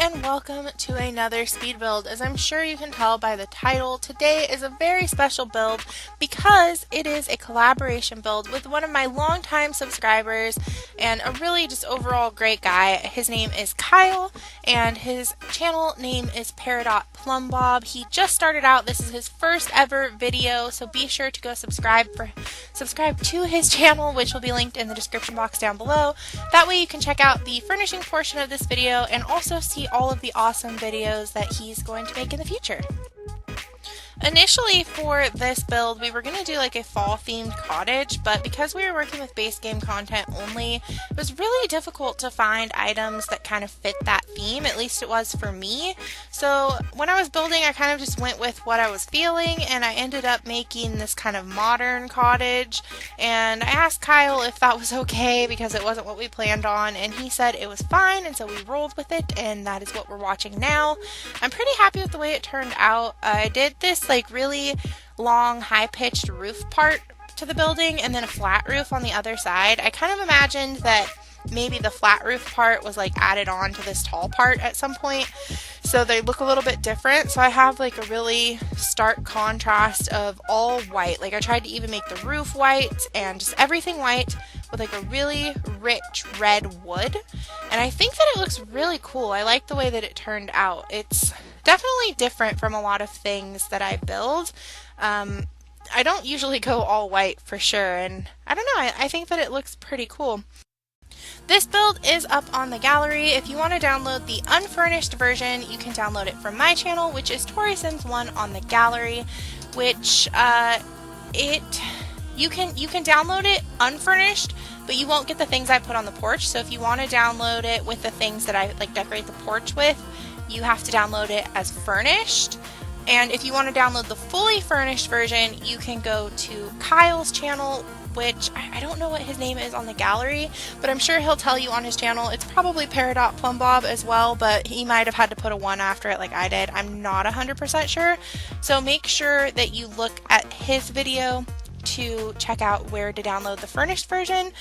and welcome to another speed build. As I'm sure you can tell by the title, today is a very special build because it is a collaboration build with one of my longtime subscribers and a really just overall great guy. His name is Kyle and his channel name is PeridotPlumbob. He just started out. This is his first ever video, so be sure to go subscribe to his channel, which will be linked in the description box down below. That way you can check out the furnishing portion of this video and also see all of the awesome videos that he's going to make in the future. Initially for this build we were going to do like a fall themed cottage, but because we were working with base game content only, it was really difficult to find items that kind of fit that theme, at least it was for me. So when I was building I kind of just went with what I was feeling and I ended up making this kind of modern cottage, and I asked Kyle if that was okay because it wasn't what we planned on, and he said it was fine, and so we rolled with it, and that is what we're watching now. I'm pretty happy with the way it turned out. I did this like really long high-pitched roof part to the building and then a flat roof on the other side. I kind of imagined that maybe the flat roof part was like added on to this tall part at some point, so they look a little bit different. So I have like a really stark contrast of all white. Like I tried to even make the roof white and just everything white with like a really rich red wood, and I think that it looks really cool. I like the way that it turned out. It's definitely different from a lot of things that I build. I don't usually go all white for sure, and I don't know, I think that it looks pretty cool. This build is up on the gallery. If you want to download the unfurnished version, you can download it from my channel, which is ToriSimz 1 on the gallery, which you can download it unfurnished, but you won't get the things I put on the porch. So if you want to download it with the things that I like decorate the porch with, you have to download it as furnished. And if you want to download the fully furnished version, you can go to Kyle's channel, which I don't know what his name is on the gallery, but I'm sure he'll tell you on his channel. It's probably PeridotPlumbob as well, but he might have had to put a 1 after it like I did. I'm not 100% sure. So make sure that you look at his video to check out where to download the furnished version.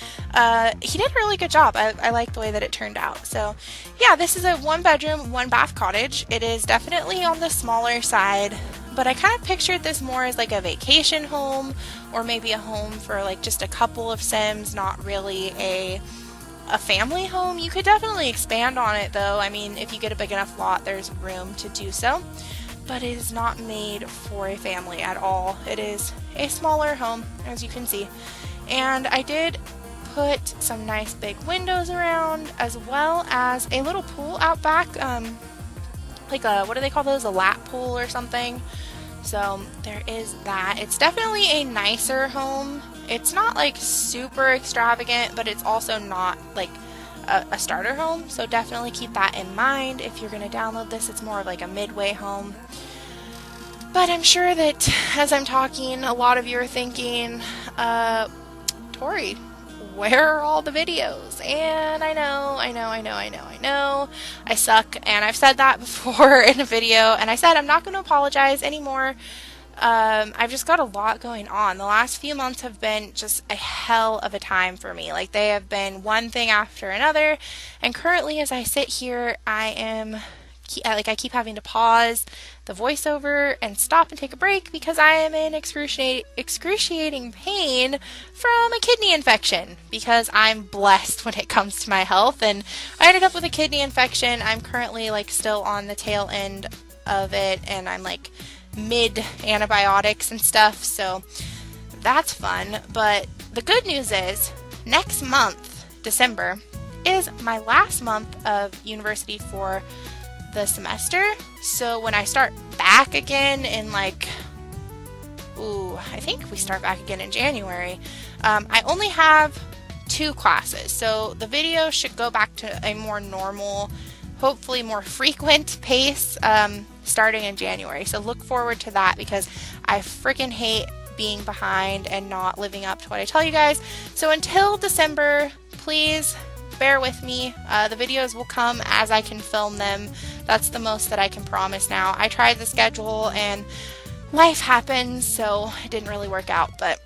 He did a really good job. I like the way that it turned out. So yeah, this is a 1-bedroom, 1-bath cottage. It is definitely on the smaller side, but I kind of pictured this more as like a vacation home or maybe a home for like just a couple of Sims, not really a family home. You could definitely expand on it though. I mean, if you get a big enough lot, there's room to do so. But it is not made for a family at all. It is a smaller home, as you can see. And I did put some nice big windows around, as well as a little pool out back, like a, what do they call those, a lap pool or something. So there is that. It's definitely a nicer home. It's not like super extravagant, but it's also not like a starter home, so definitely keep that in mind if you're going to download this. It's more of like a midway home. But I'm sure that as I'm talking, a lot of you are thinking, Tori, where are all the videos? And I know, I suck, and I've said that before in a video, and I said I'm not going to apologize anymore. I've just got a lot going on. The last few months have been just a hell of a time for me. Like, they have been one thing after another, and currently as I sit here, I keep having to pause the voiceover and stop and take a break because I am in excruciating pain from a kidney infection, because I'm blessed when it comes to my health, and I ended up with a kidney infection. I'm currently like still on the tail end of it, and I'm like mid antibiotics and stuff, so that's fun. But the good news is next month, December, is my last month of university for the semester. So when I start back again in like, I think we start back again in January, I only have 2 classes, so the video should go back to a more normal, hopefully more frequent pace starting in January. So look forward to that, because I freaking hate being behind and not living up to what I tell you guys. So until December, please bear with me. The videos will come as I can film them. That's the most that I can promise now. I tried the schedule and life happens, so it didn't really work out, but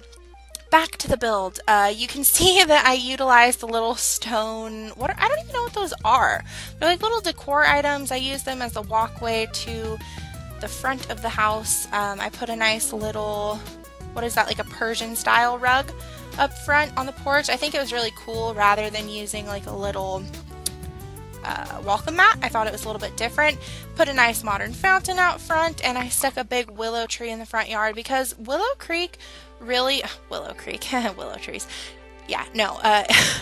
back to the build. You can see that I utilized the little stone, I don't even know what those are. They're like little decor items. I use them as a walkway to the front of the house. I put a nice little, what is that, like a Persian style rug up front on the porch. I think it was really cool rather than using like a little welcome mat. I thought it was a little bit different. Put a nice modern fountain out front, and I stuck a big willow tree in the front yard because Willow Creek Willow trees. Yeah, no,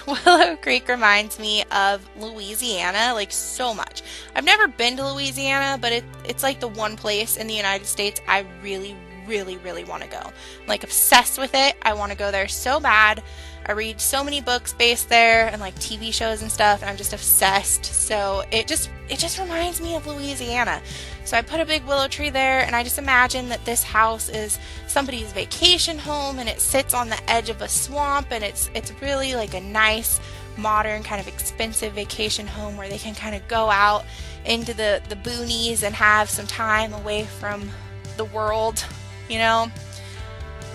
Willow Creek reminds me of Louisiana, like so much. I've never been to Louisiana, but it's like the one place in the United States I really, really, really want to go. I'm like obsessed with it. I want to go there so bad. I read so many books based there and like TV shows and stuff, and I'm just obsessed. So it just reminds me of Louisiana. So I put a big willow tree there, and I just imagine that this house is somebody's vacation home, and it sits on the edge of a swamp, and it's really like a nice, modern, kind of expensive vacation home where they can kind of go out into the boonies and have some time away from the world, you know?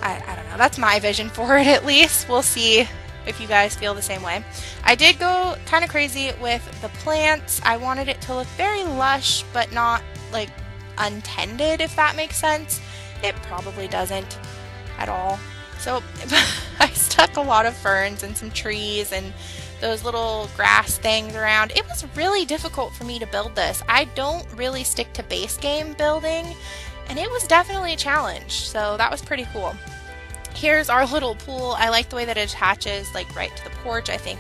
I don't know. That's my vision for it, at least. We'll see if you guys feel the same way. I did go kind of crazy with the plants. I wanted it to look very lush, but not like untended, if that makes sense. It probably doesn't at all. So I stuck a lot of ferns and some trees and those little grass things around. It was really difficult for me to build this. I don't really stick to base game building, and it was definitely a challenge. So that was pretty cool. Here's our little pool. I like the way that it attaches like right to the porch. I think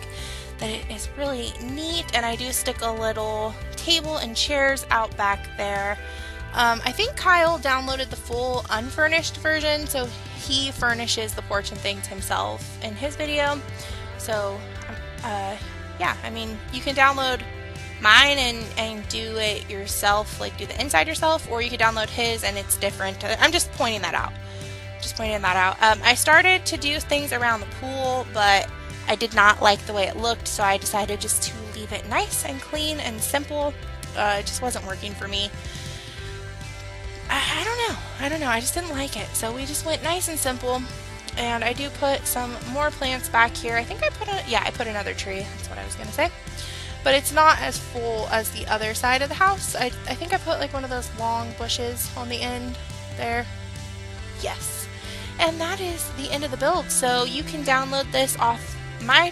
that it is really neat, and I do stick a little table and chairs out back there. I think Kyle downloaded the full unfurnished version, so he furnishes the porch and things himself in his video. So yeah, I mean, you can download mine and do it yourself, like do the inside yourself, or you could download his and it's different. I'm just pointing that out. I started to do things around the pool, but I did not like the way it looked, so I decided just to leave it nice and clean and simple. It just wasn't working for me. I don't know. I just didn't like it, so we just went nice and simple. And I do put some more plants back here. I think I put another tree. That's what I was gonna say. But it's not as full as the other side of the house. I think I put like one of those long bushes on the end there. Yes. And that is the end of the build. So you can download this off my,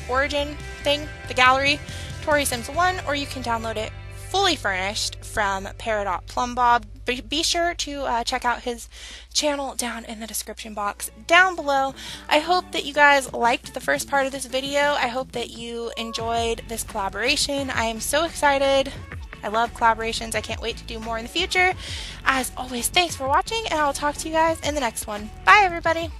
Origin thing, the gallery, ToriSimz 1, or you can download it fully furnished from PeridotPlumbob. Be sure to check out his channel down in the description box down below. I hope that you guys liked the first part of this video. I hope that you enjoyed this collaboration. I am so excited. I love collaborations. I can't wait to do more in the future. As always, thanks for watching, and I'll talk to you guys in the next one. Bye, everybody.